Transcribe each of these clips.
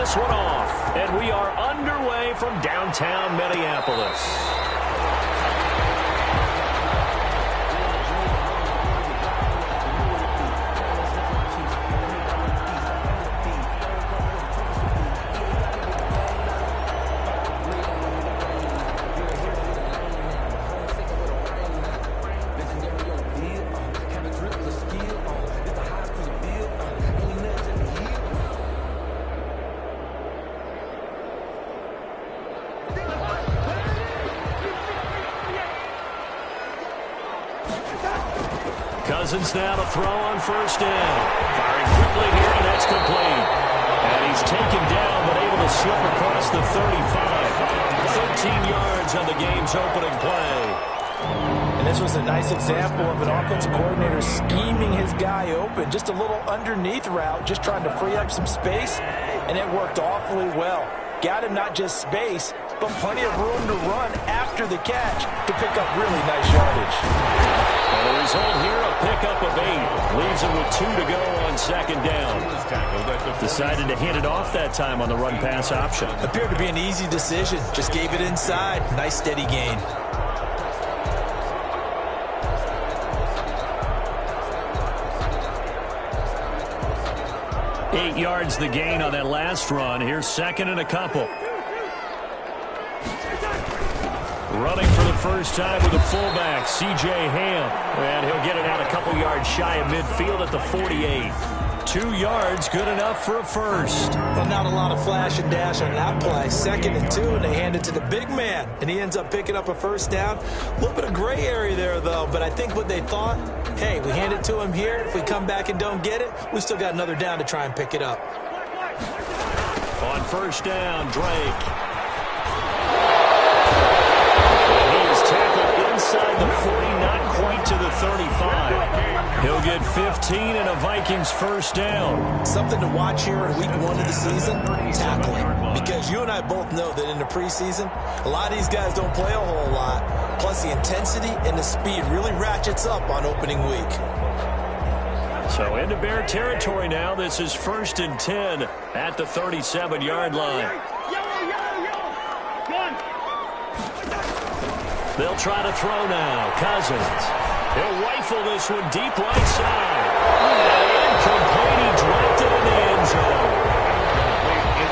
this one off. And we are underway from downtown Minneapolis. Cousins now to throw on first down. Firing quickly here, and that's complete. And he's taken down, but able to slip across the 35. 13 yards on the game's opening play. And this was a nice example of an offensive coordinator scheming his guy open. Just a little underneath route, just trying to free up some space, and it worked awfully well. Got him not just space, but plenty of room to run after the catch to pick up really nice yardage. And the result here, a pickup of 8. Leaves him with 2 to go on second down. Decided to hand it off that time on the run-pass option. Appeared to be an easy decision. Just gave it inside. Nice steady gain. Eight yards the gain on that last run. Here's second and a couple. Running for the first time with the fullback, C.J. Ham. And he'll get it out a couple yards shy of midfield at the 48. 2 yards, good enough for a first. Well, not a lot of flash and dash on that play. 2nd and 2, and they hand it to the big man. And he ends up picking up a first down. A little bit of gray area there, though. But I think what they thought, hey, we hand it to him here. If we come back and don't get it, we still got another down to try and pick it up. On first down, Drake. Inside the 40, not quite to the 35. He'll get 15 and a Vikings first down. Something to watch here in week 1 of the season, tackling. Because you and I both know that in the preseason, a lot of these guys don't play a whole lot. Plus the intensity and the speed really ratchets up on opening week. So into Bear territory now. This is 1st and 10 at the 37-yard line. They'll try to throw now. Cousins. He'll rifle this one deep right side. And incomplete. He dropped it in the end zone.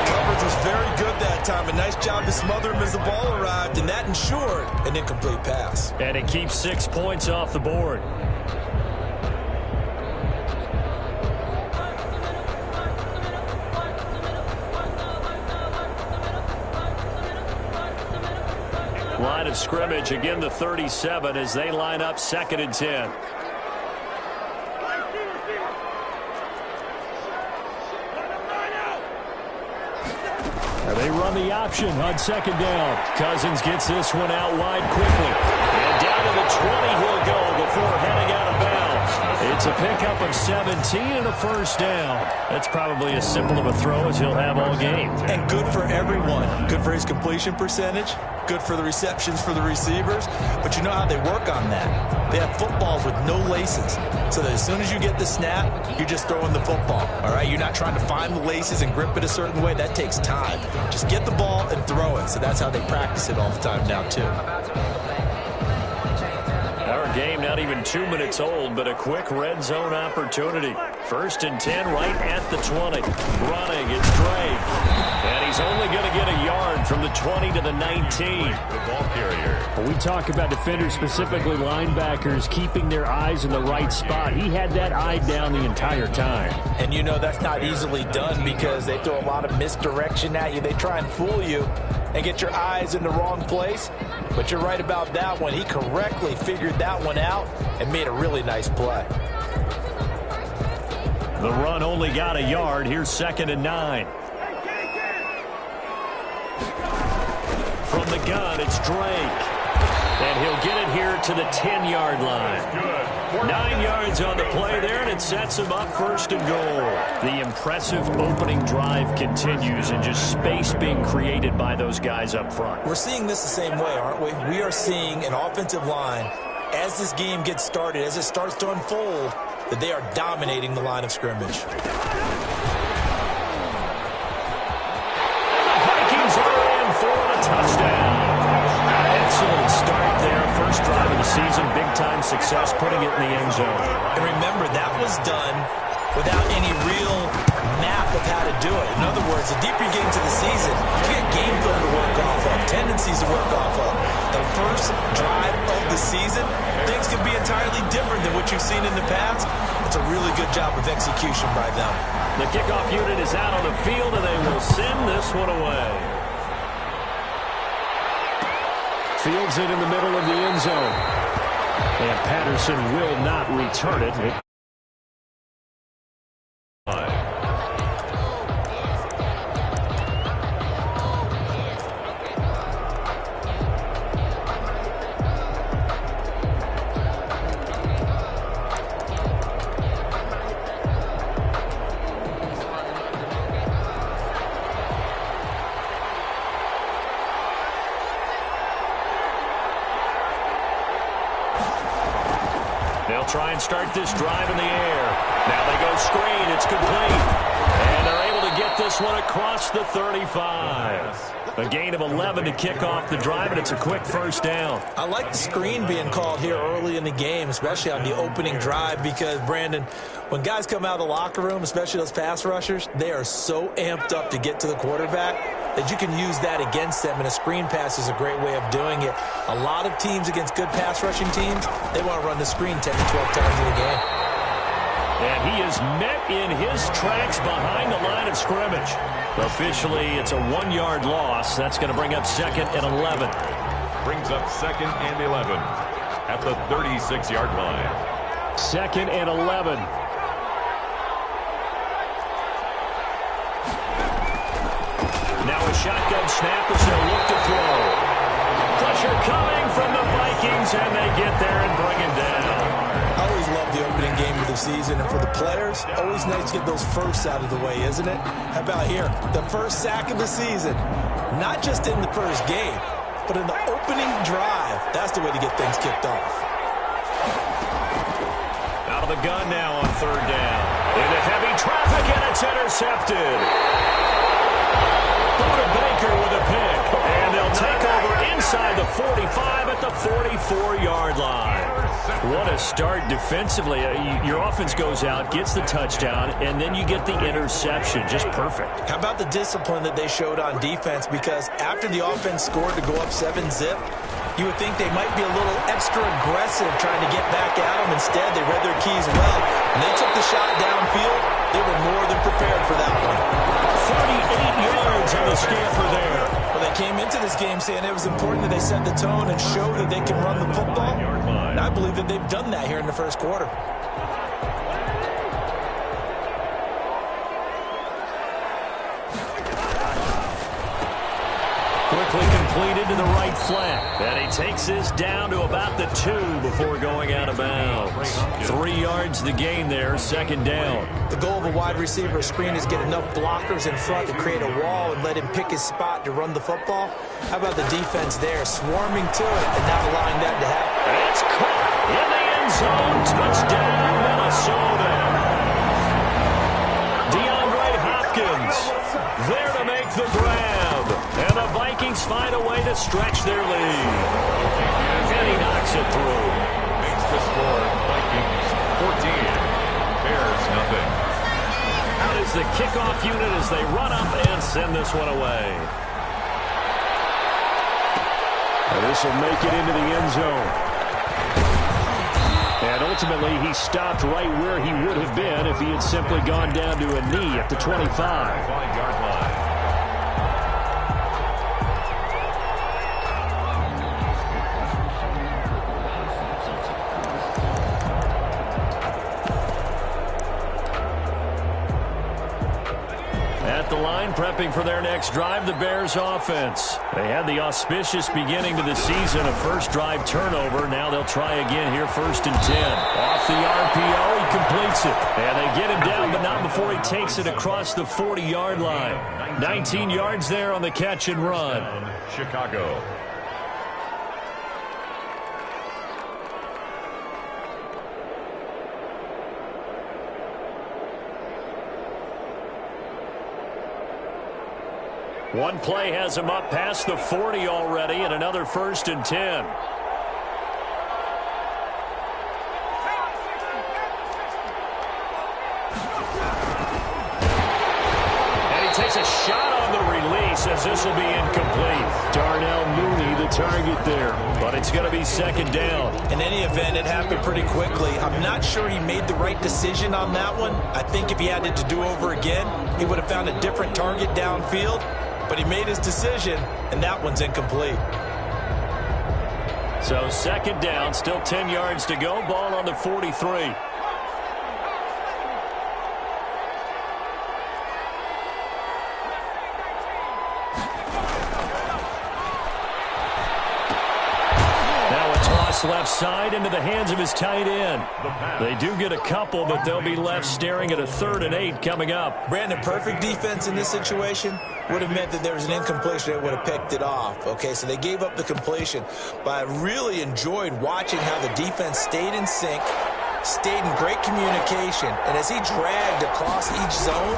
Coverage was very good that time. A nice job to smother him as the ball arrived, and that ensured an incomplete pass. And it keeps 6 points off the board. Line of scrimmage, again the 37 as they line up 2nd and 10. And they run the option on 2nd down. Cousins gets this one out wide quickly. And down to the 20 he'll go before heading out of bounds. It's a pickup of 17 and a first down. That's probably as simple of a throw as he'll have all game. And good for everyone. Good for his completion percentage. Good for the receptions for the receivers. But you know how they work on that. They have footballs with no laces. So that as soon as you get the snap, you're just throwing the football. All right? You're not trying to find the laces and grip it a certain way. That takes time. Just get the ball and throw it. So that's how they practice it all the time now, too. Our game not even 2 minutes old, but a quick red zone opportunity. 1st and 10 right at the 20. Running, it's Drake. And he's only going to get a yard from the 20 to the 19. The ball carrier. When we talk about defenders, specifically linebackers, keeping their eyes in the right spot, he had that eye down the entire time. And you know that's not easily done because they throw a lot of misdirection at you. They try and fool you and get your eyes in the wrong place. But you're right about that one. He correctly figured that one out and made a really nice play. The run only got a yard. Here's 2nd and 9. From the gun, it's Drake. And he'll get it here to the 10-yard line. 9 yards on the play there, and it sets him up 1st and goal. The impressive opening drive continues, and just space being created by those guys up front. We're seeing this the same way, aren't we? We are seeing an offensive line, as this game gets started, as it starts to unfold, that they are dominating the line of scrimmage. success putting it in the end zone. And remember, that was done without any real map of how to do it. In other words, the deeper you get into the season, you get game plan to work off of, tendencies to work off of. The first drive of the season, things could be entirely different than what you've seen in the past. It's a really good job of execution by them. The kickoff unit is out on the field, and they will send this one away. Fields it in the middle of the end zone. And Patterson will not return it. They'll try and start this drive in the air. Now they go screen. It's complete. And they're able to get this one across the 35. A gain of 11 to kick off the drive, and it's a quick first down. I like the screen being called here early in the game, especially on the opening drive, because, Brandon, when guys come out of the locker room, especially those pass rushers, they are so amped up to get to the quarterback that you can use that against them, and a screen pass is a great way of doing it. A lot of teams against good pass rushing teams, they want to run the screen 10 to 12 times in a game. And he is met in his tracks behind the line of scrimmage. Officially, it's a 1-yard loss. That's going to bring up 2nd and 11. Brings up 2nd and 11 at the 36-yard line. 2nd and 11. Now a shotgun snap as they'll look to throw. Pressure coming from the Vikings, and they get there and bring him down. I always love the opening game of the season, and for the players, always nice to get those firsts out of the way, isn't it? How about here? The first sack of the season. Not just in the first game, but in the opening drive. That's the way to get things kicked off. Out of the gun now on 3rd down. Into heavy traffic, and it's intercepted. Buda Baker with a pick. And they'll take over inside the 45 at the 44-yard line. What a start defensively. Your offense goes out, gets the touchdown, and then you get the interception. Just perfect. How about the discipline that they showed on defense? Because after the offense scored to go up 7-zip, you would think they might be a little extra aggressive trying to get back at them. Instead, they read their keys well. When they took the shot downfield, they were more than prepared for that one. 38 yards on the scamper there. Well, they came into this game saying it was important that they set the tone and show that they can run the football. And I believe that they've done that here in the first quarter. Quickly completed to the right flat. And he takes this down to about the 2 before going out of bounds. 3 yards the gain there, 2nd down. The goal of a wide receiver screen is get enough blockers in front to create a wall and let him pick his spot to run the football. How about the defense there, swarming to it and not allowing that to happen? It's caught in the end zone. Touchdown, Minnesota. DeAndre Hopkins there to make the grab. And the Vikings find a way to stretch their lead. And he knocks it through. Makes the score Vikings 14. Bears nothing. Out is the kickoff unit as they run up and send this one away. And this will make it into the end zone. And ultimately, he stopped right where he would have been if he had simply gone down to a knee at the 25. 5-yard line. At the line, prepping for their next drive, the Bears offense. They had the auspicious beginning to the season, a first drive turnover. Now they'll try again here, 1st and 10. Off the RPO, he completes it. And they get him down, but not before he takes it across the 40-yard line. 19 yards there on the catch and run. Chicago. One play has him up past the 40 already, and another 1st and 10. as this will be incomplete. Darnell Mooney, the target there. But it's going to be second down. In any event, it happened pretty quickly. I'm not sure he made the right decision on that one. I think if he had it to do over again, he would have found a different target downfield. But he made his decision, and that one's incomplete. So second down, still 10 yards to go. Ball on the 43. Left side into the hands of his tight end. They do get a couple, but they'll be left staring at a 3rd and 8 coming up. Brandon, perfect defense in this situation would have meant that there was an incompletion that would have picked it off. Okay, so they gave up the completion. But I really enjoyed watching how the defense stayed in sync, stayed in great communication, and as he dragged across each zone,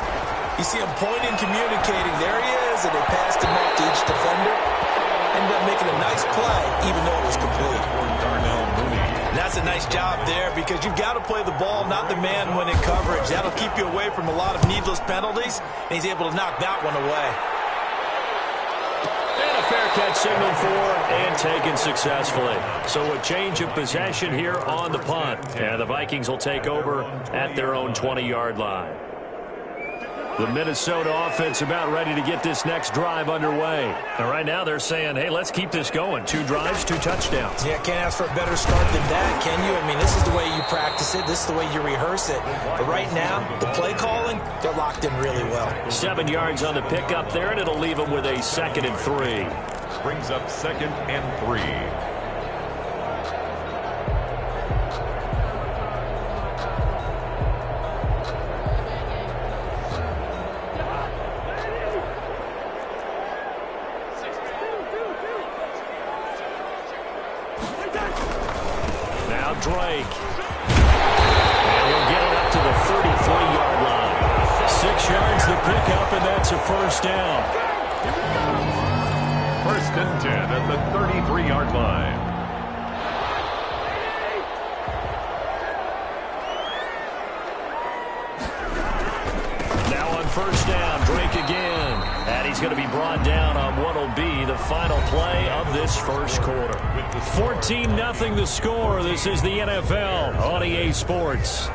you see him pointing, communicating. There he is, and they passed him up to each defender. Ended up making a nice play, even though it was complete. And that's a nice job there because you've got to play the ball, not the man when in coverage. That'll keep you away from a lot of needless penalties, and he's able to knock that one away. And a fair catch signaled for and taken successfully. So a change of possession here on the punt. And the Vikings will take over at their own 20-yard line. The Minnesota offense about ready to get this next drive underway. And right now they're saying, hey, let's keep this going. 2 drives, 2 touchdowns. Yeah, can't ask for a better start than that, can you? I mean, this is the way you practice it. This is the way you rehearse it. But right now, the play calling, they're locked in really well. 7 yards on the pickup there, and it'll leave them with a 2nd and 3. Brings up 2nd and 3. Drake. And he'll get it up to the 33-yard line. 6 yards to pick up, and that's a first down. 1st and 10 at the 33-yard line. Now on first down, Drake again. And he's going to be brought down on what will be the final play of this first quarter. 14-0 the score. This is the NFL on EA Sports.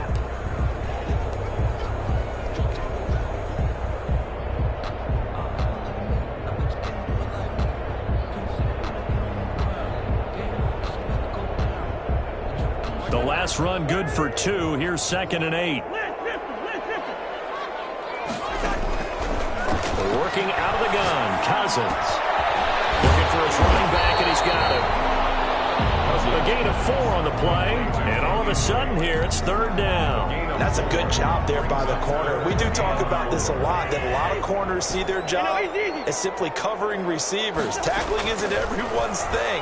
The last run good for 2. Here's 2nd and 8. Working out of the gun, Cousins. Looking for his running back, and he's got it. A gain of 4 on the play, and all of a sudden here, it's 3rd down. That's a good job there by the corner. We do talk about this a lot, that a lot of corners see their job as simply covering receivers. Tackling isn't everyone's thing.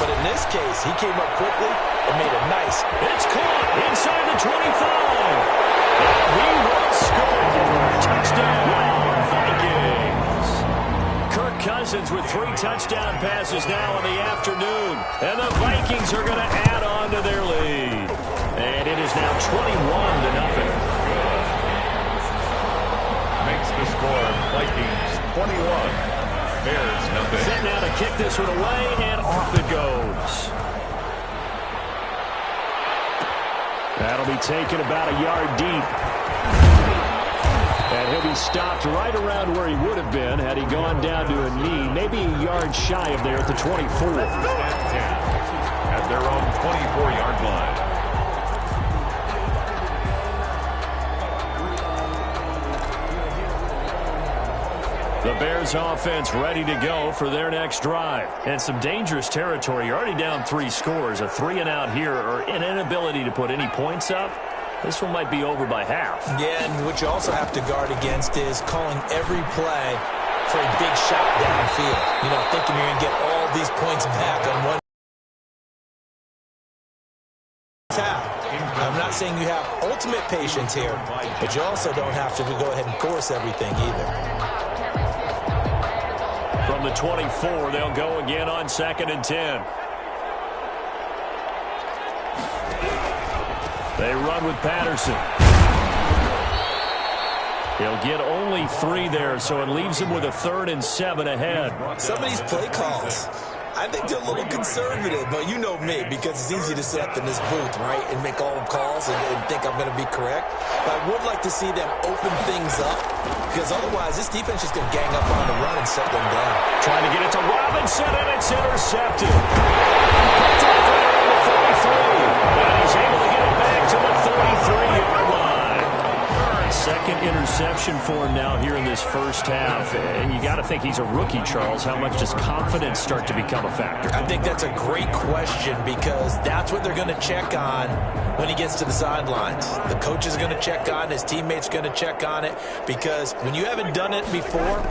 But in this case, he came up quickly and made a nice. It's caught inside the 25. And he will score. Touchdown, Vikings. Kirk Cousins with 3 touchdown passes now in the afternoon. And the Vikings are going to add on to their lead. And it is now 21-0. Makes the score Vikings 21. Bears nothing. Set now to kick this one away, and off it goes. That'll be taken about a yard deep. And he'll be stopped right around where he would have been had he gone down to a knee, maybe a yard shy of there at the 24. At their own 24-yard line. The Bears offense ready to go for their next drive. And some dangerous territory. You're already down 3 scores. A 3-and-out here, or an inability to put any points up. This one might be over by half. Yeah, and what you also have to guard against is calling every play for a big shot downfield. You know, thinking you're going to get all these points back on one tap. I'm not saying you have ultimate patience here, but you also don't have to go ahead and force everything either. From the 24, they'll go again on 2nd and 10. They run with Patterson. He'll get only 3 there, so it leaves him with a 3rd and 7 ahead. Some of these play calls, I think they're a little conservative, but you know me, because it's easy to sit up in this booth, right, and make all the calls and think I'm going to be correct. But I would like to see them open things up, because otherwise this defense is going to gang up on the run and shut them down. Trying to get it to Robinson, and it's intercepted. Puts it right on the 43, and he's able to get it back to the 33-yard line. Second interception for him now here in this first half. And you got to think he's a rookie, Charles. How much does confidence start to become a factor? I think that's a great question, because that's what they're going to check on when he gets to the sidelines. The coach is going to check on, his teammates going to check on it, because when you haven't done it before,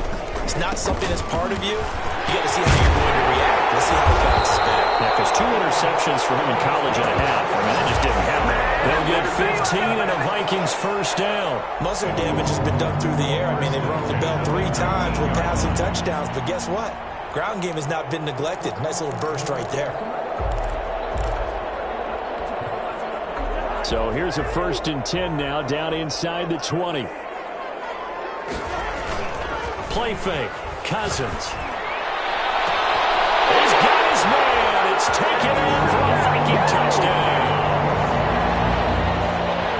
it's not something that's part of you. You got to see how you're going to react. Let's see how he bounces back. Yeah, because 2 interceptions for him in college and a half. I mean, that just didn't happen. They'll get 15 and a Vikings first down. Muscle damage has been done through the air. I mean, they've rung the bell 3 times with passing touchdowns, but guess what? Ground game has not been neglected. Nice little burst right there. So here's a 1st and 10 now, down inside the 20. Play fake. Cousins. He's got his man. It's taken in for a Viking touchdown.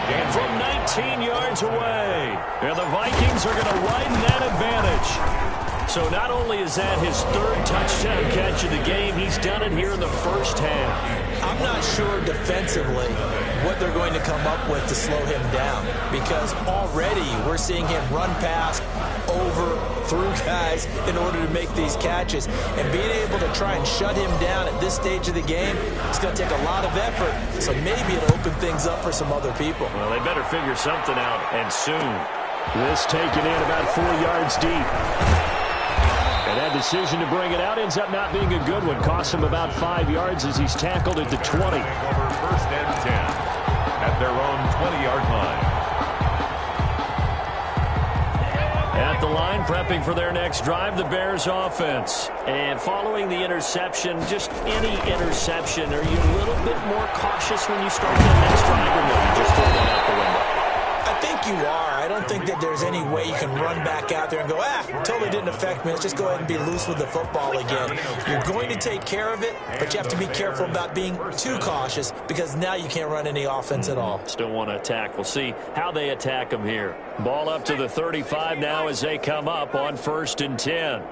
And from 19 yards away. And the Vikings are going to widen that advantage. So not only is that his 3rd touchdown catch of the game, he's done it here in the first half. I'm not sure defensively what they're going to come up with to slow him down, because already we're seeing him run past, over, through guys in order to make these catches. And being able to try and shut him down at this stage of the game, it's going to take a lot of effort. So maybe it'll open things up for some other people. Well, they better figure something out, and soon. This taken in about 4 yards deep. And that decision to bring it out ends up not being a good one. Costs him about 5 yards as he's tackled at the 20. Over 1st and 10 at their own 20-yard line. At the line, prepping for their next drive, the Bears offense. And following the interception, just any interception, are you a little bit more cautious when you start the next drive, or maybe just throw that out the window? I think you are. I don't think that there's any way you can run back out there and go, totally didn't affect me. Let's just go ahead and be loose with the football again. You're going to take care of it, but you have to be careful about being too cautious, because now you can't run any offense at all. Still want to attack. We'll see how they attack them here. Ball up to the 35 now as they come up on 1st and 10.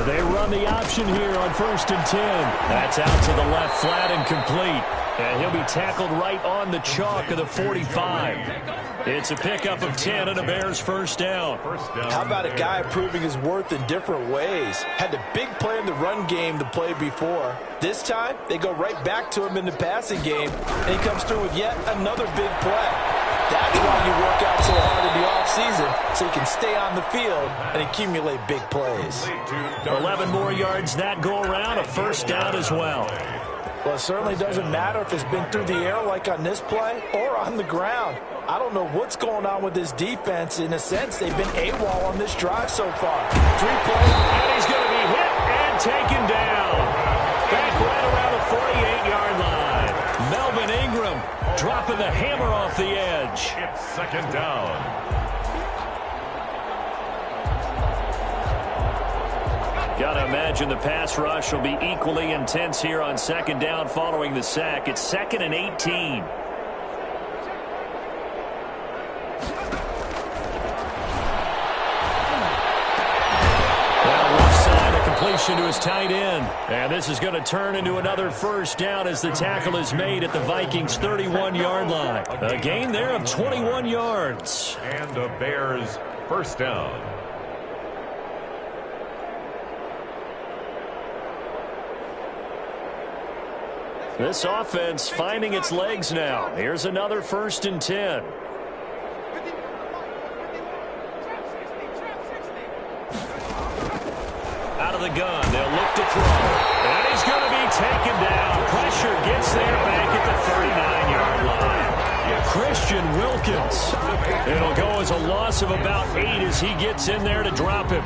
They run the option here on 1st and 10. That's out to the left flat and complete. And he'll be tackled right on the chalk of the 45. It's a pickup of 10 and a Bears first down. How about a guy proving his worth in different ways? Had the big play in the run game to play before. This time, they go right back to him in the passing game, and he comes through with yet another big play. That's why you work out so hard in the offseason, so you can stay on the field and accumulate big plays. 11 more yards that go around, a first down as well. Well, it certainly doesn't matter if it's been through the air like on this play or on the ground. I don't know what's going on with this defense. In a sense, they've been AWOL on this drive so far. 3 plays. And he's going to be hit and taken down. Back right around the 48-yard line. Melvin Ingram dropping the hammer off the edge. It's 2nd down. Got to imagine the pass rush will be equally intense here on 2nd down following the sack. It's 2nd and 18. Completion to his tight end. And this is going to turn into another first down as the tackle is made at the Vikings' 31-yard line. A gain there of 21 yards. And the Bears first down. This offense finding its legs now. Here's another 1st and 10. Out of the gun, they'll look to throw. And he's going to be taken down. Pressure gets there back at the 39-yard line. Christian Wilkins. It'll go as a loss of about 8 as he gets in there to drop him.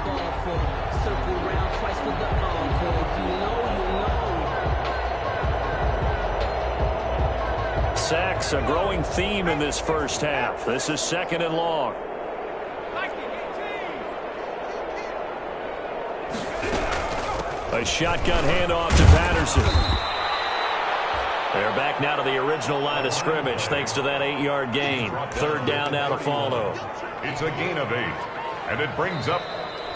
Sacks, a growing theme in this first half. This is 2nd and long. A shotgun handoff to Patterson. They're back now to the original line of scrimmage thanks to that 8-yard gain. 3rd down now to follow. It's a gain of 8, and it brings up...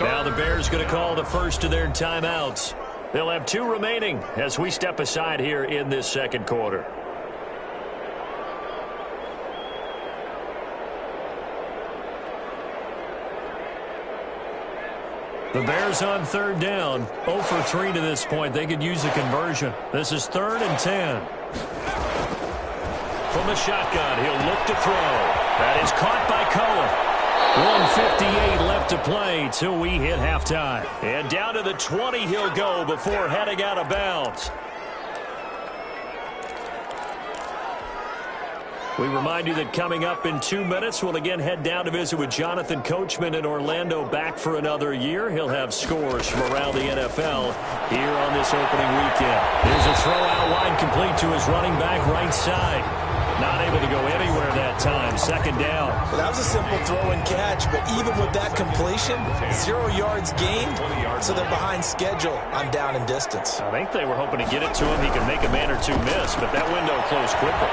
Now the Bears going to call the first of their timeouts. They'll have 2 remaining as we step aside here in this second quarter. The Bears on 3rd down. 0 for 3 to this point. They could use a conversion. This is 3rd and 10. From the shotgun, he'll look to throw. That is caught by Cohen. 1:58 left to play till we hit halftime. And down to the 20 he'll go before heading out of bounds. We remind you that coming up in 2 minutes, we'll again head down to visit with Jonathan Coachman in Orlando, back for another year. He'll have scores from around the NFL here on this opening weekend. There's a throw out wide, complete to his running back right side. Not able to go anywhere that time. 2nd down. Well, that was a simple throw and catch, but even with that completion, 0 yards gained, so they're behind schedule on down and distance. I think they were hoping to get it to him. He could make a man or 2 miss, but that window closed quickly.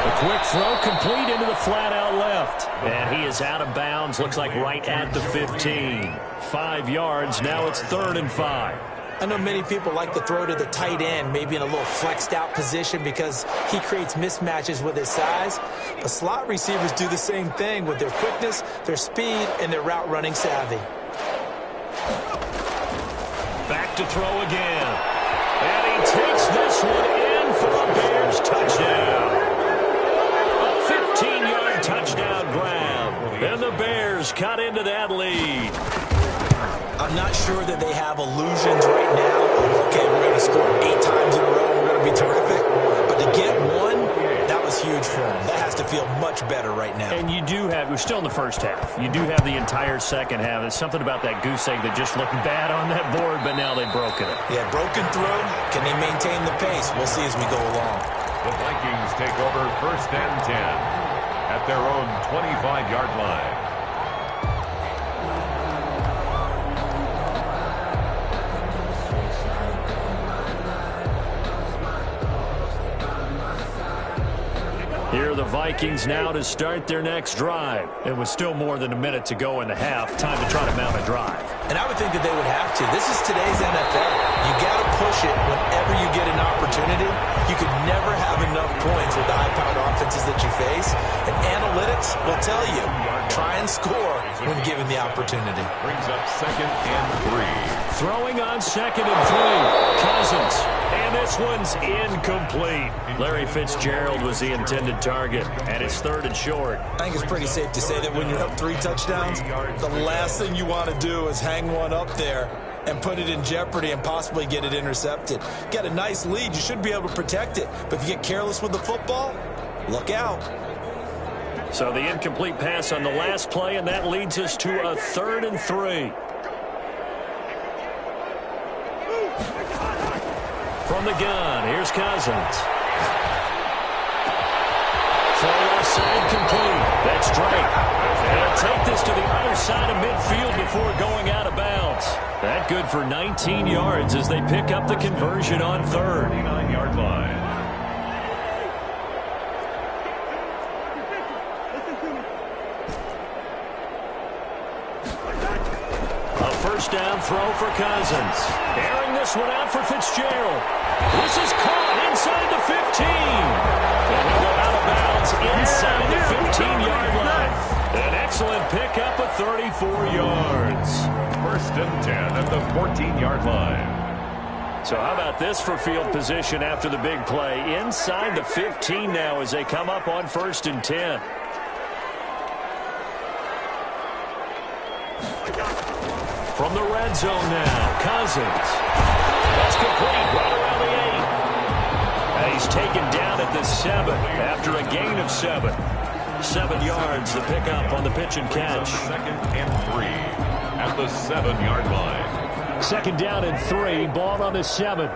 A quick throw complete into the flat out left. And he is out of bounds, looks like right at the 15. 5 yards, now it's 3rd and 5. I know many people like to throw to the tight end, maybe in a little flexed out position because he creates mismatches with his size. But slot receivers do the same thing with their quickness, their speed, and their route running savvy. Back to throw again. And he takes this one in for a Bears touchdown. A 15-yard touchdown grab. And the Bears cut into that lead. I'm not sure that they have illusions right now. Okay, we're going to score 8 times in a row. We're going to be terrific. But to get 1, that was huge for them. That has to feel much better right now. And you do have, we're still in the first half. You do have the entire second half. There's something about that goose egg that just looked bad on that board, but now they've broken it. Yeah, broken through. Can they maintain the pace? We'll see as we go along. The Vikings take over 1st and 10 at their own 25-yard line. Here are the Vikings now to start their next drive. It was still more than a minute to go in the half. Time to try to mount a drive. And I would think that they would have to. This is today's NFL. You got to push it whenever you get an opportunity. You could never have enough points with the high-powered offenses that you face. And analytics will tell you, try and score when given the opportunity. Brings up 2nd and 3. Throwing on 2nd and 3. Cousins. And this one's incomplete. Larry Fitzgerald was the intended target, and it's 3rd and short. I think it's pretty safe to say that when you're up 3 touchdowns, the last thing you want to do is hang one up there and put it in jeopardy and possibly get it intercepted. Get a nice lead, you should be able to protect it. But if you get careless with the football, look out. So the incomplete pass on the last play, and that leads us to a 3rd and 3. From the gun, here's Cousins. Throw left side complete. That's Drake. They'll take this to the other side of midfield before going out of bounds. That good for 19 yards as they pick up the conversion on 3rd. 29-yard line. A 1st down throw for Cousins. Airing this one out for Fitzgerald. This is caught inside the 15. And he'll go out of bounds inside the 15-yard line. An excellent pickup of 34 yards. 1st and 10 at the 14-yard line. So how about this for field position after the big play? Inside the 15 now as they come up on 1st and 10. From the red zone now, Cousins. That's complete right around the 8. And he's taken down at the 7 after a gain of 7. 7 yards, the pickup on the pitch and catch. 2nd and 3 at the 7-yard line. 2nd down and 3, ball on the 7.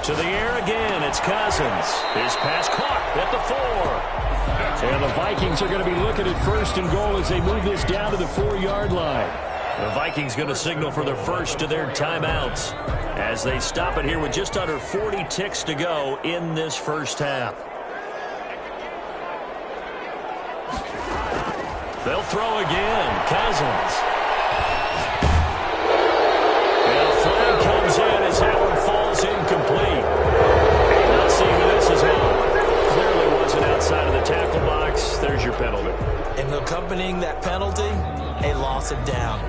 To the air again, it's Cousins. His pass caught at the 4. And the Vikings are going to be looking at first and goal as they move this down to the 4-yard line. The Vikings going to signal for their first of their timeouts as they stop it here with just under 40 ticks to go in this first half. They'll throw again. Cousins. And a flag comes in as that one falls incomplete. Let's see who this is on. Clearly wasn't outside of the tackle box. There's your penalty. And accompanying that penalty, a loss of down.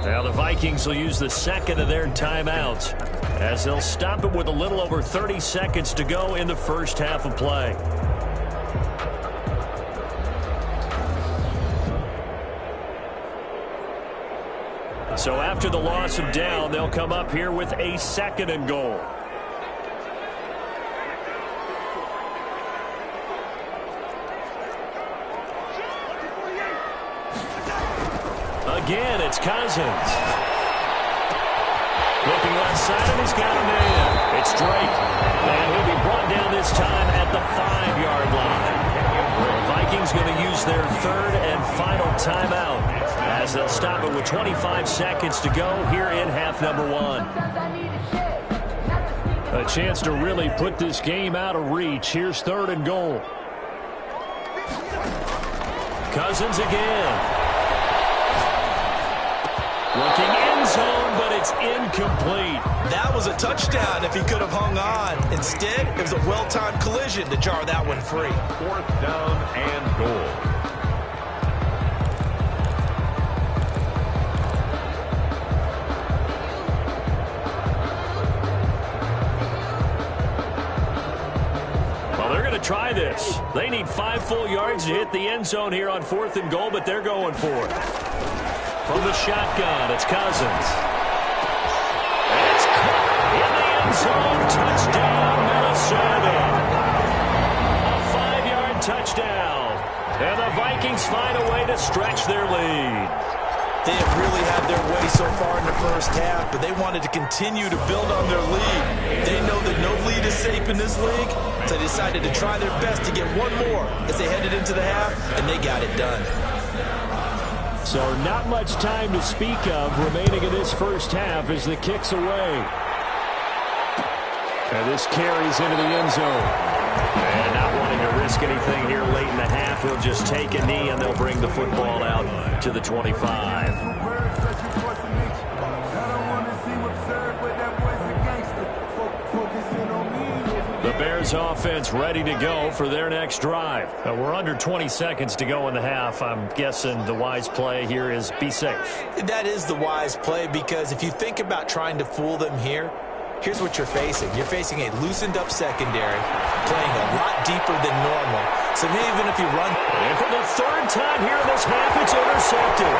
Now the Vikings will use the second of their timeouts as they'll stop it with a little over 30 seconds to go in the first half of play. So after the loss of down, they'll come up here with a second and goal. Again, it's Cousins. Looking left side, and he's got a man. It's Drake. And he'll be brought down this time at the 5-yard line. The Vikings going to use their third and final timeout as they'll stop it with 25 seconds to go here in half number 1. A chance to really put this game out of reach. Here's third and goal. Cousins again. Looking end zone, but it's incomplete. That was a touchdown if he could have hung on. Instead, it was a well-timed collision to jar that one free. 4th down and goal. Well, they're going to try this. They need 5 full yards to hit the end zone here on 4th and goal, but they're going for it. From the shotgun, it's Cousins. It's caught in the end zone. Touchdown, Minnesota. A 5-yard touchdown. And the Vikings find a way to stretch their lead. They have really had their way so far in the first half, but they wanted to continue to build on their lead. They know that no lead is safe in this league, so they decided to try their best to get one more as they headed into the half, and they got it done. So not much time to speak of remaining in this first half as the kick's away. And this carries into the end zone. And not wanting to risk anything here late in the half, he'll just take a knee and they'll bring the football out to the 25. The Bears offense ready to go for their next drive. We're under 20 seconds to go in the half. I'm guessing the wise play here is be safe. That is the wise play, because if you think about trying to fool them here, here's what you're facing. You're facing a loosened up secondary, playing a lot deeper than normal. So even if you run... And for the third time here in this half, it's intercepted.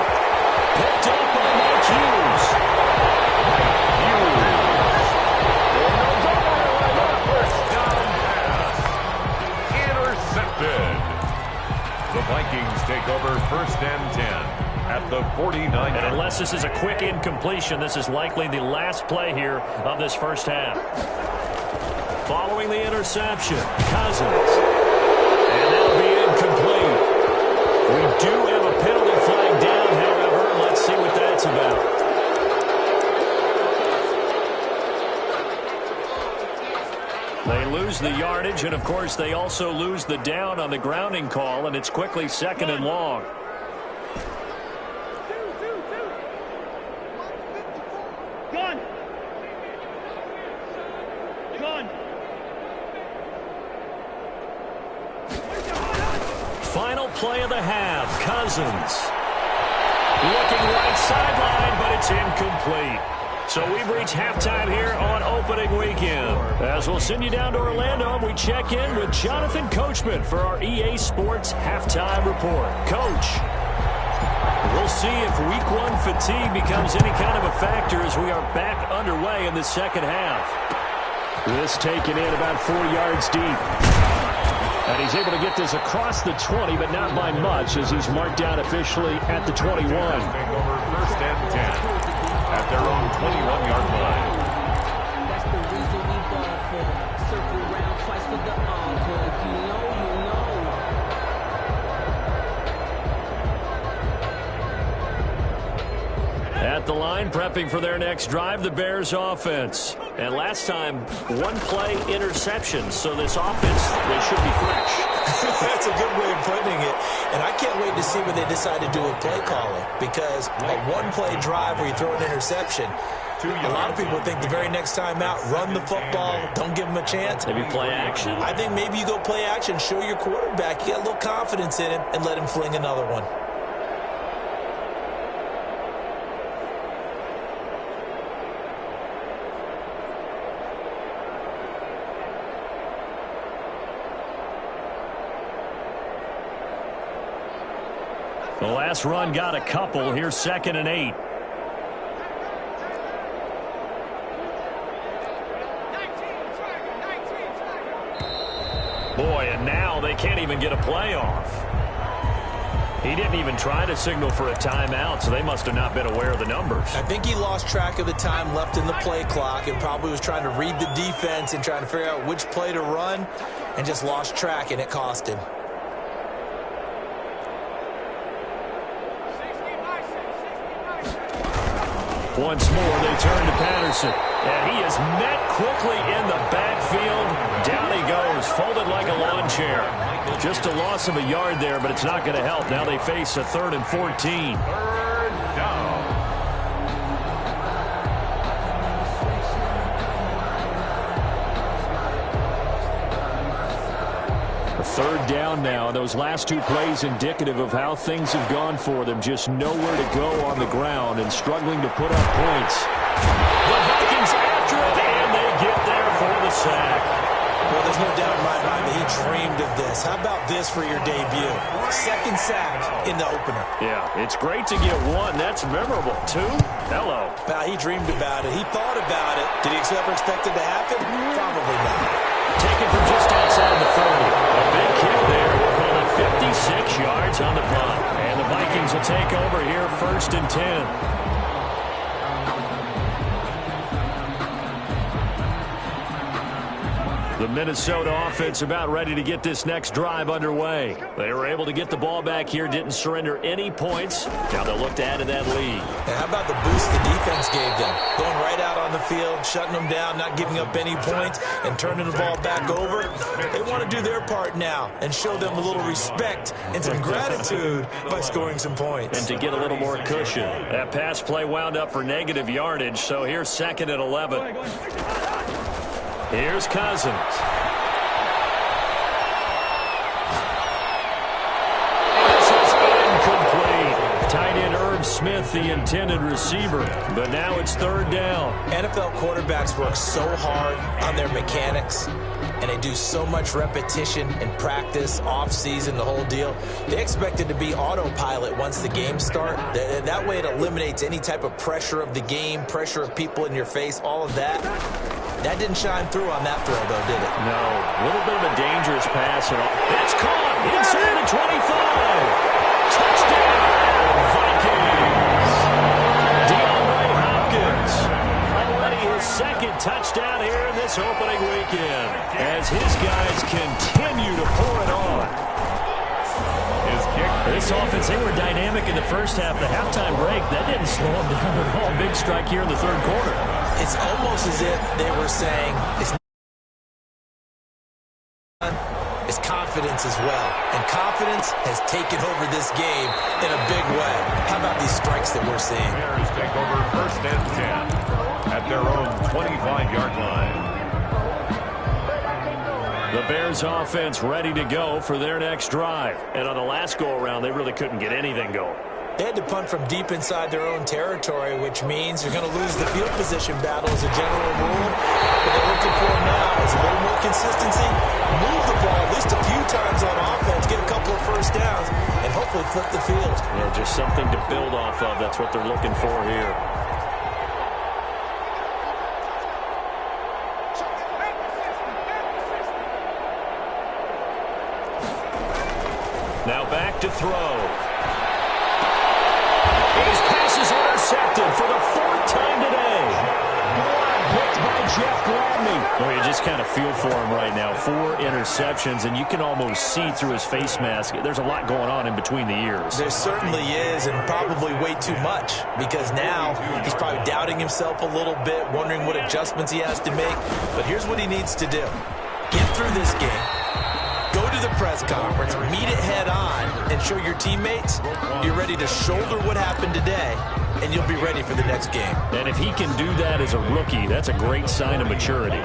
Picked up by Mike Hughes. The Vikings take over 1st and 10 at the 49. And unless this is a quick incompletion, this is likely the last play here of this first half. Following the interception, Cousins. And that'll be incomplete. We do have a penalty flag down, however. Let's see what that's about. They lose the yardage, and of course they also lose the down on the grounding call, and it's quickly 2nd and long. Final play of the half, Cousins. Looking right sideline, but it's incomplete. So we've reached halftime here on opening weekend. As we'll send you down to Orlando, we check in with Jonathan Coachman for our EA Sports Halftime Report. Coach, we'll see if Week 1 fatigue becomes any kind of a factor as we are back underway in the second half. This taken in about 4 yards deep. And he's able to get this across the 20, but not by much, as he's marked down officially at the 21. Take over first and 10 at their own 21-yard line. That's the reason we ball for. Circle round twice for the encore. If you know, you know. At the line, prepping for their next drive, the Bears offense. And last time, one-play interception, so this offense, they should be fresh. That's a good way of putting it. And I can't wait to see what they decide to do with play calling, because a one-play drive where you throw an interception, a lot of people think the very next time out, run the football, don't give them a chance. Maybe play action. I think maybe you go play action, show your quarterback, you got a little confidence in him, and let him fling another one. The last run got a couple. Here's 2nd and 8. Boy, and now they can't even get a play off. He didn't even try to signal for a timeout, so they must have not been aware of the numbers. I think he lost track of the time left in the play clock and probably was trying to read the defense and trying to figure out which play to run and just lost track, and it cost him. Once more, they turn to Patterson. And he is met quickly in the backfield. Down he goes, folded like a lawn chair. Just a loss of a yard there, but it's not going to help. Now they face a 3rd and 14. Third down. Third down now. Those last two plays indicative of how things have gone for them. Just nowhere to go on the ground and struggling to put up points. The Vikings after it, and they get there for the sack. Well, there's no doubt in my mind that he dreamed of this. How about this for your debut? 2nd sack in the opener. Yeah, it's great to get 1. That's memorable. 2? Hello. Now, he dreamed about it. He thought about it. Did he ever expect it to happen? Probably not. Taken from just outside the 30. A big hit there. We'll call it 56 yards on the punt. And the Vikings will take over here 1st and 10. The Minnesota offense about ready to get this next drive underway. They were able to get the ball back here, didn't surrender any points. Now they'll look to add to that lead. And how about the boost the defense gave them? Going right out on the field, shutting them down, not giving up any points, and turning the ball back over. They want to do their part now and show them a little respect and some gratitude by scoring some points. And to get a little more cushion. That pass play wound up for negative yardage, so here's 2nd and 11. Here's Cousins. This is incomplete. Tight end Irv Smith, the intended receiver. But now it's 3rd down. NFL quarterbacks work so hard on their mechanics, and they do so much repetition and practice, off-season, the whole deal. They expect it to be autopilot once the games start. That way it eliminates any type of pressure of the game, pressure of people in your face, all of that. That didn't shine through on that throw, though, did it? No. A little bit of a dangerous pass. It's caught inside the 25. Touchdown, Vikings. DeAndre Hopkins. Already his 2nd touchdown here in this opening weekend, as his guys continue to pour it on. His kick. This offense, they were dynamic in the first half. The halftime break, that didn't slow them down at all. Big strike here in the 3rd quarter. It's almost as if they were saying it's confidence as well. And confidence has taken over this game in a big way. How about these strikes that we're seeing? Bears take over 1st and 10 at their own 25-yard line. The Bears offense ready to go for their next drive. And on the last go-around, they really couldn't get anything going. They had to punt from deep inside their own territory, which means you're going to lose the field position battle as a general rule. What they're looking for now is a little more consistency, move the ball at least a few times on offense, get a couple of first downs, and hopefully flip the field. Yeah, just something to build off of. That's what they're looking for here. to throw. And his pass is intercepted for the 4th time today. Picked by Jeff Gladney. Well, you just kind of feel for him right now. 4 interceptions, and you can almost see through his face mask. There's a lot going on in between the ears. There certainly is, and probably way too much, because now he's probably doubting himself a little bit, wondering what adjustments he has to make. But here's what he needs to do. Get through this game. Go to the press conference, meet it head on, and show your teammates you're ready to shoulder what happened today, and you'll be ready for the next game. And if he can do that as a rookie, that's a great sign of maturity.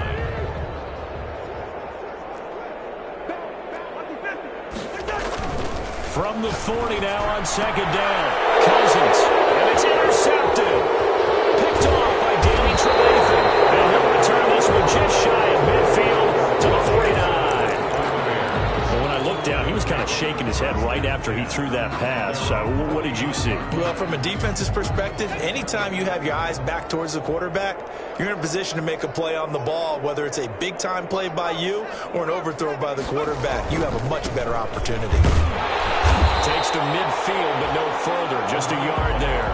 From the 40 now on 2nd down. Cousins, and it's intercepted. Picked off by Danny Trevathan. And he'll return this one just shy of midfield to the 49. When I looked down, he was kind of shaking his head right after he threw that pass. What did you see? Well, from a defense's perspective, anytime you have your eyes back towards the quarterback, you're in a position to make a play on the ball, whether it's a big-time play by you or an overthrow by the quarterback. You have a much better opportunity. Takes to midfield, but no further. Just a yard there.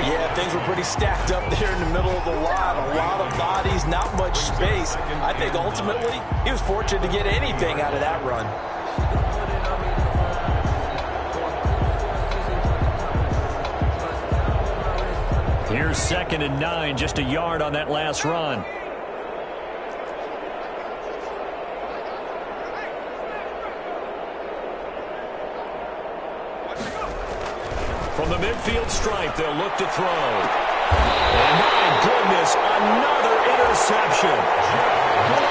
Yeah, things were pretty stacked up there in the middle of the lot. A lot of bodies, not much space. I think ultimately he was fortunate to get anything out of that run. Here's 2nd and 9, just a yard on that last run. From the midfield stripe, they'll look to throw. And my goodness, another interception.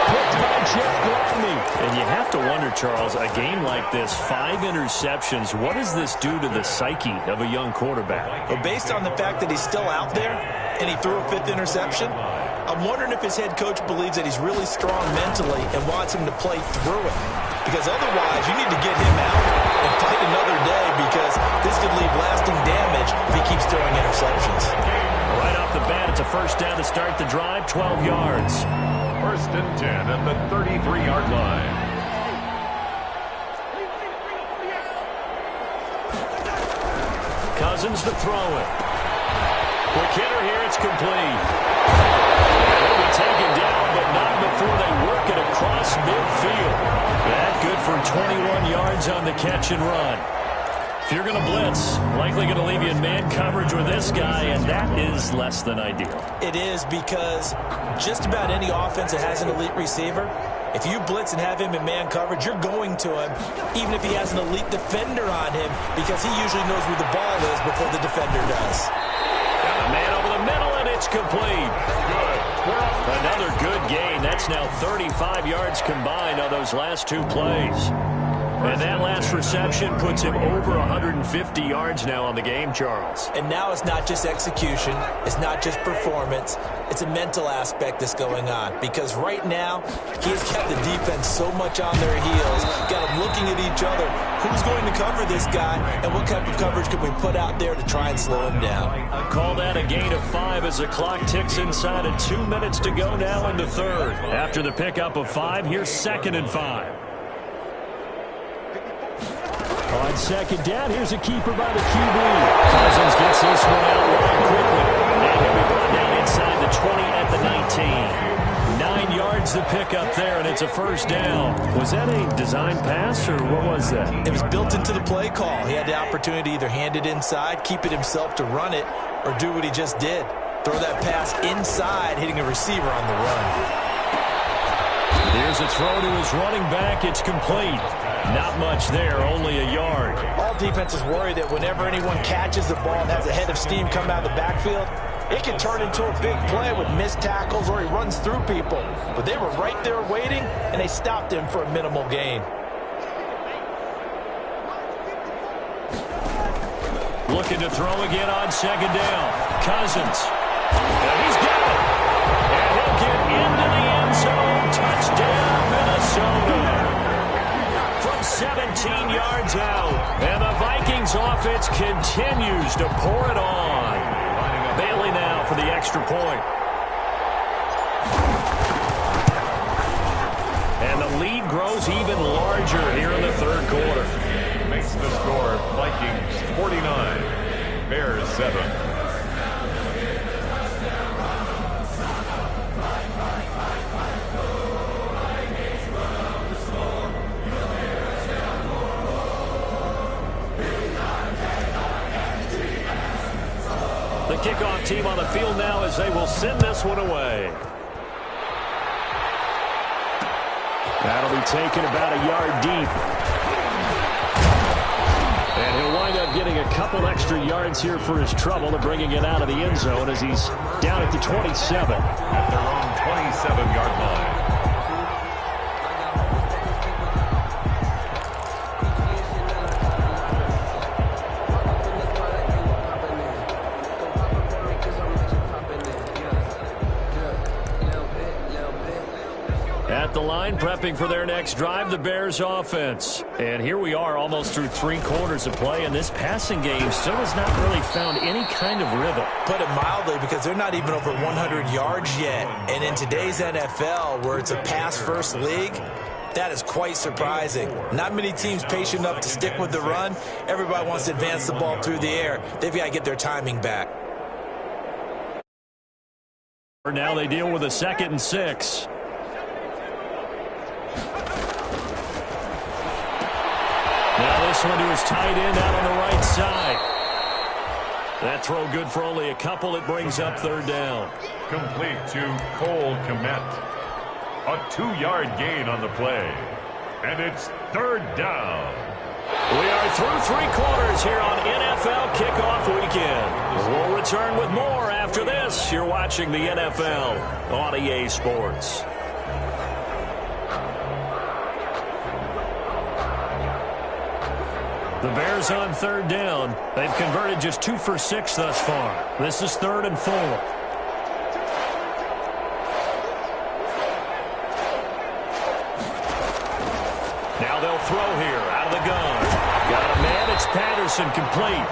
Picked by Jeff Gladney. And you have to wonder, Charles, a game like this, 5 interceptions, what does this do to the psyche of a young quarterback? Well, based on the fact that he's still out there and he threw a 5th interception, I'm wondering if his head coach believes that he's really strong mentally and wants him to play through it. Because otherwise, you need to get him out and fight another day, because this could leave lasting damage if he keeps throwing interceptions. Right off the bat, it's a 1st down to start the drive, 12 yards. 1st and 10 at the 33-yard line. Cousins to throw it. Quick hitter here, it's complete. He'll be taken down, but not before they work it across midfield. That good for 21 yards on the catch and run. If you're going to blitz, likely going to leave you in man coverage with this guy, and that is less than ideal. It is, because just about any offense that has an elite receiver, if you blitz and have him in man coverage, you're going to him, even if he has an elite defender on him, because he usually knows where the ball is before the defender does. Got a man over the middle, and it's complete. Another good gain. That's now 35 yards combined on those last 2 plays. And that last reception puts him over 150 yards now on the game, Charles. And now it's not just execution. It's not just performance. It's a mental aspect that's going on. Because right now, he's got the defense so much on their heels. Got them looking at each other. Who's going to cover this guy? And what type of coverage can we put out there to try and slow him down? Call that a gain of 5 as the clock ticks inside of 2 minutes to go now in the 3rd. After the pickup of 5, here's 2nd and 5. On 2nd down, here's a keeper by the QB. Cousins gets this one out wide quickly. And he'll be brought down inside the 20 at the 19. 9 yards to pick up there, and it's a 1st down. Was that a design pass, or what was that? It was built into the play call. He had the opportunity to either hand it inside, keep it himself to run it, or do what he just did. Throw that pass inside, hitting a receiver on the run. Here's a throw to his running back. It's complete. Not much there, only a yard. All defenses worry that whenever anyone catches the ball and has a head of steam come out of the backfield, it can turn into a big play with missed tackles or he runs through people. But they were right there waiting, and they stopped him for a minimal gain. Looking to throw again on 2nd down. Cousins. And he's got it. And he'll get into the end zone. Touchdown, Minnesota. From 17 yards out. And the Vikings offense continues to pour it on. Bailey now for the extra point. And the lead grows even larger here in the 3rd quarter. It's the score, Vikings 49, Bears 7. The kickoff team on the field now as they will send this one away. That'll be taken about a yard deep. And he'll wind up getting a couple extra yards here for his trouble and bringing it out of the end zone as he's down at the 27. At their own 27-yard line. At the line, prepping for their next drive, the Bears offense. And here we are almost through 3 quarters of play, and this passing game still has not really found any kind of rhythm. Put it mildly, because they're not even over 100 yards yet. And in today's NFL, where it's a pass-first league, that is quite surprising. Not many teams patient enough to stick with the run. Everybody wants to advance the ball through the air. They've got to get their timing back. Now they deal with a 2nd and 6. Now this one to his tight end out on the right side. That throw good for only a couple. It brings up 3rd down. Complete to Cole Kmet. A 2-yard gain on the play. And it's 3rd down. We are through 3 quarters here on NFL Kickoff Weekend. We'll return with more after this. You're watching the NFL on EA Sports. The Bears on 3rd down. They've converted just 2 for 6 thus far. This is 3rd and 4. Now they'll throw here out of the gun. Got a man. It's Patterson, complete.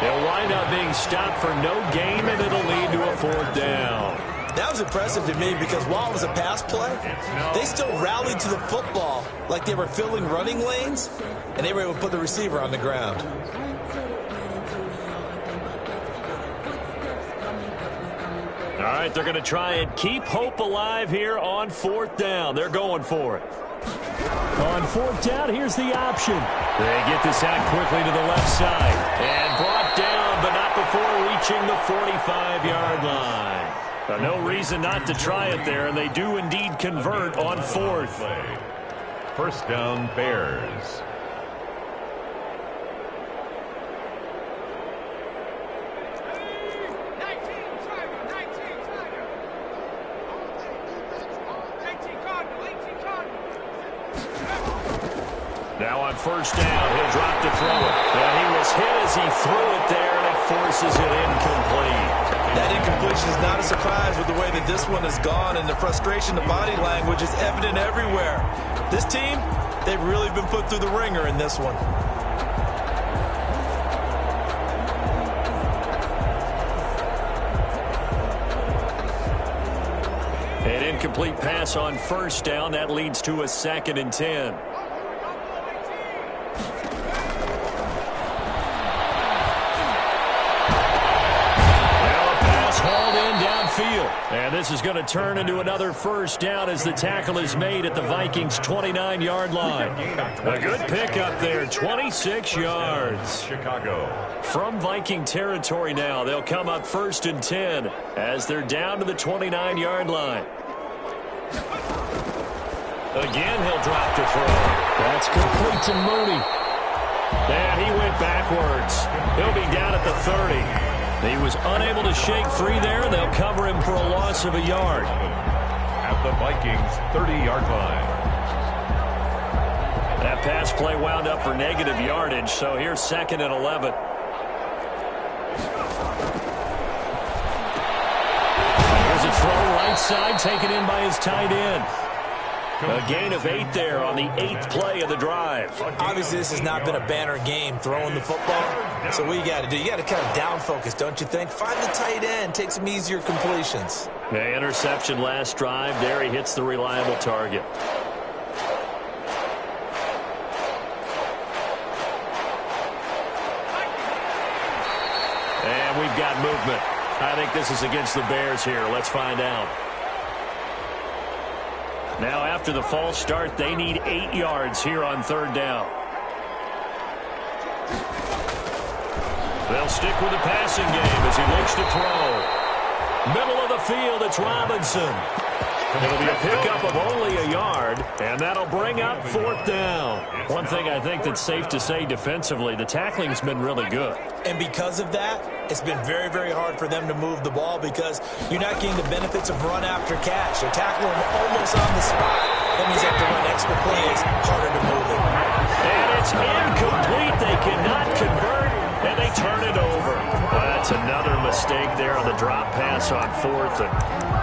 They'll wind up being stopped for no gain, and it'll lead to a 4th down. That was impressive to me because while it was a pass play, they still rallied to the football like they were filling running lanes, and they were able to put the receiver on the ground. All right, they're going to try and keep hope alive here on 4th down. They're going for it. On 4th down, here's the option. They get this out quickly to the left side. And brought down, but not before reaching the 45-yard line. No reason not to try it there, and they do indeed convert on 4th. 1st down, Bears. Now on 1st down, he'll drop to throw it. And he was hit as he threw it there, and it forces it incomplete. That incompletion is not a surprise with the way that this one has gone, and the frustration, the body language is evident everywhere. This team, they've really been put through the ringer in this one. An incomplete pass on 1st down. That leads to a 2nd and 10. And this is going to turn into another 1st down as the tackle is made at the Vikings' 29-yard line. A good pickup there, 26 yards. Chicago. From Viking territory now, they'll come up 1st and 10 as they're down to the 29-yard line. Again, he'll drop to throw. That's complete to Mooney. And he went backwards. He'll be down at the 30. He was unable to shake free there, and they'll cover him for a loss of a yard. At the Vikings' 30-yard line. That pass play wound up for negative yardage, so here's 2nd and 11. Here's a throw right side, taken in by his tight end. A gain of 8 there on the 8th play of the drive. Obviously, this has not been a banner game throwing the football. So what you got to do, you got to kind of down focus, don't you think? Find the tight end, take some easier completions. The interception last drive. There he hits the reliable target. got movement. I think this is against the Bears here. Let's find out. Now, after the false start, they need 8 yards here on third down. They'll stick with the passing game as he looks to throw. Middle of the field, it's Robinson. It'll be a pickup of only a yard, and that'll bring up fourth down. One thing I think that's safe to say defensively, the tackling's been really good. And because of that, it's been very, very hard for them to move the ball because you're not getting the benefits of run after catch. They're tackling almost on the spot. That means they have to run extra plays, harder to move it. And it's incomplete. They cannot convert, and they turn it over. That's another mistake there on the drop pass on fourth, and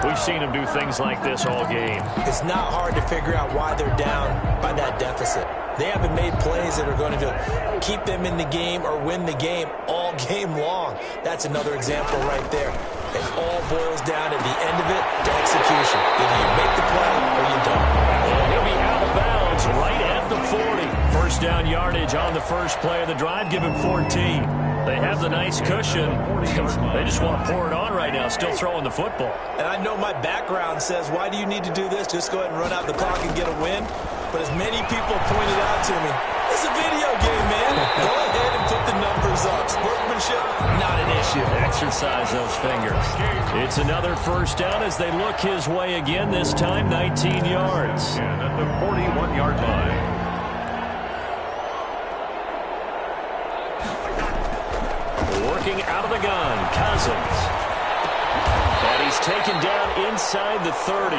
we've seen them do things like this all game. It's not hard to figure out why they're down by that deficit. They haven't made plays that are going to keep them in the game or win the game all game long. That's another example right there. It all boils down at the end of it to execution. Either you make the play or you don't. And he'll be out of bounds right at the 40. First down yardage on the first play of the drive. Give him 14. They have the nice cushion. They just want to pour it on right now, still throwing the football. And I know my background says, why do you need to do this? Just go ahead and run out the clock and get a win. But as many people pointed out to me, it's a video game, man. Go ahead and put the numbers up. Sportsmanship, not an issue. Exercise those fingers. It's another first down as they look his way again, this time 19 yards. And at the 41-yard line. Working out of the gun, Cousins. And he's taken down inside the 30.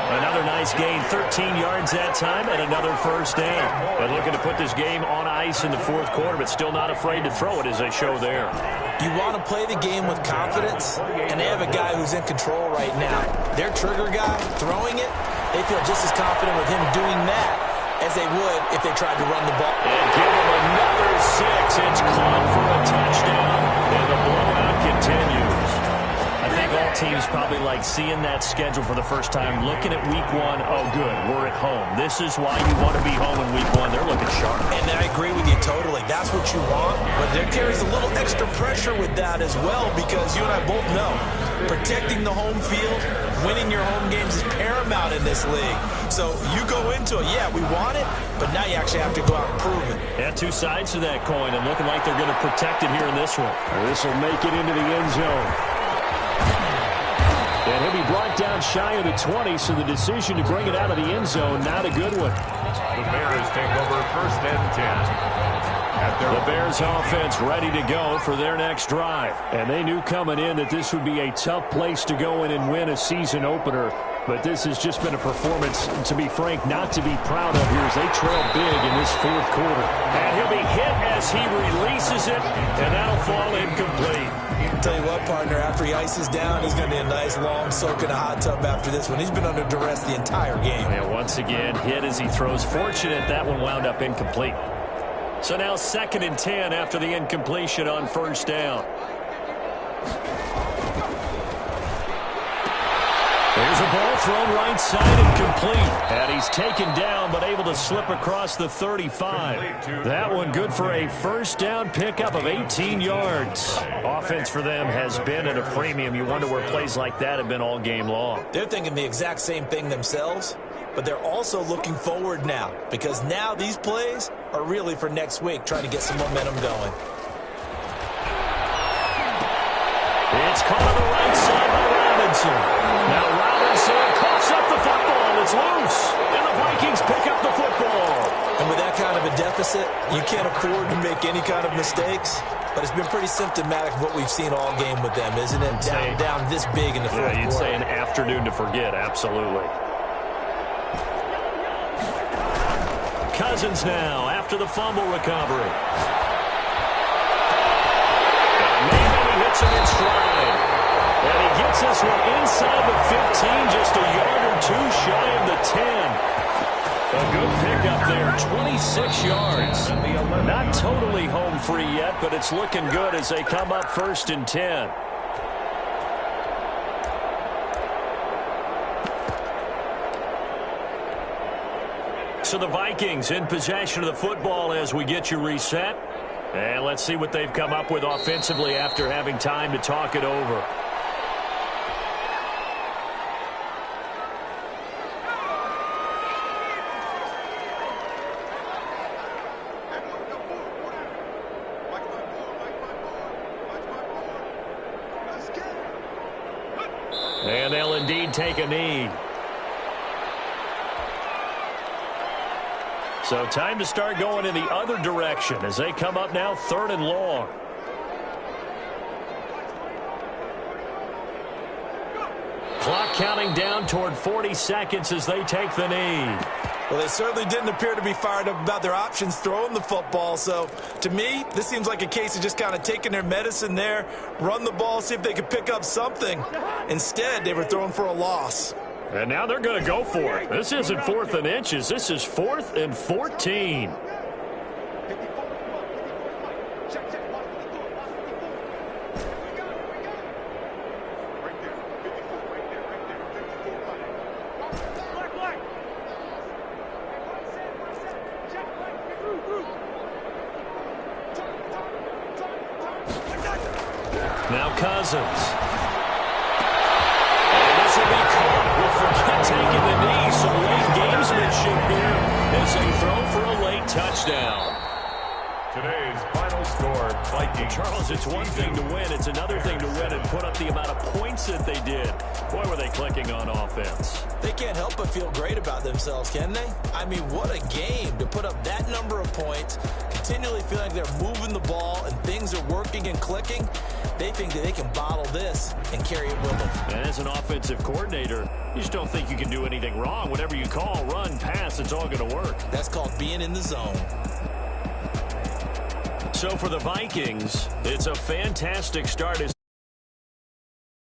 Another nice gain, 13 yards that time, and another first down. But looking to put this game on ice in the fourth quarter, but still not afraid to throw it as they show there. You want to play the game with confidence, and they have a guy who's in control right now. Their trigger guy, throwing it, they feel just as confident with him doing that as they would if they tried to run the ball. And give him another 6. It's caught for a touchdown, and the blowout continues. I think all teams probably like seeing that schedule for the first time, looking at week one. Oh, good, we're at home. This is why you want to be home in week one. They're looking sharp. And I agree with you totally. That's what you want. But there carries a little extra pressure with that as well because you and I both know protecting the home field, winning your home games is paramount in this league. So you go into it, yeah, we want it, but now you actually have to go out and prove it. Yeah, two sides to that coin, and looking like they're going to protect it here in this one. This will make it into the end zone. And he'll be brought down shy of the 20, so the decision to bring it out of the end zone, not a good one. The Bears take over first and 10. The Bears offense ready to go for their next drive. And they knew coming in that this would be a tough place to go in and win a season opener. But this has just been a performance, to be frank, not to be proud of here as they trail big in this fourth quarter. And he'll be hit as he releases it, and that'll fall incomplete. I'll tell you what, partner, after he ices down, he's going to need a nice long soak in a hot tub after this one. He's been under duress the entire game. And once again, hit as he throws. Fortunate that one wound up incomplete. So now 2nd and 10 after the incompletion on first down. There's a ball thrown right side and complete. And he's taken down but able to slip across the 35. That one good for a first down pickup of 18 yards. Offense for them has been at a premium. You wonder where plays like that have been all game long. They're thinking the exact same thing themselves, but they're also looking forward now because now these plays are really for next week, trying to get some momentum going. It's caught on the right side by Robinson. Now Robinson coughs up the football. It's loose, and the Vikings pick up the football. And with that kind of a deficit, you can't afford to make any kind of mistakes. But it's been pretty symptomatic of what we've seen all game with them, isn't it? Down this big in the fourth quarter. Yeah, you'd say an afternoon to forget, absolutely. Cousins now after the fumble recovery. And maybe he hits him in stride. And he gets this one inside the 15, just a yard or two shy of the 10. A good pickup there, 26 yards. Not totally home free yet, but it's looking good as they come up 1st and 10. So the Vikings in possession of the football as we get you reset. And let's see what they've come up with offensively after having time to talk it over. And they'll indeed take a knee. So time to start going in the other direction as they come up now 3rd and long. Clock counting down toward 40 seconds as they take the knee. Well, they certainly didn't appear to be fired up about their options throwing the football. So, to me, this seems like a case of just kind of taking their medicine there, run the ball, see if they could pick up something. Instead, they were throwing for a loss. And now they're going to go for it. This isn't 4th and inches. This is 4th and 14. Now Cousins. And this will be caught. We'll forget taking the knee. So late gamesmanship here as they throw for a late touchdown. Today's final score, Vikings. Charles, it's one thing to win. It's another thing to win and put up the amount of points that they did. Boy, were they clicking on offense. They can't help but feel great about themselves, can they? I mean, what a game to put up that number of points, continually feeling like they're moving the ball and things are working and clicking. They think that they can bottle this and carry it with them. And as an offensive coordinator, you just don't think you can do anything wrong. Whatever you call, run, pass, it's all going to work. That's called being in the zone. So for the Vikings, it's a fantastic start.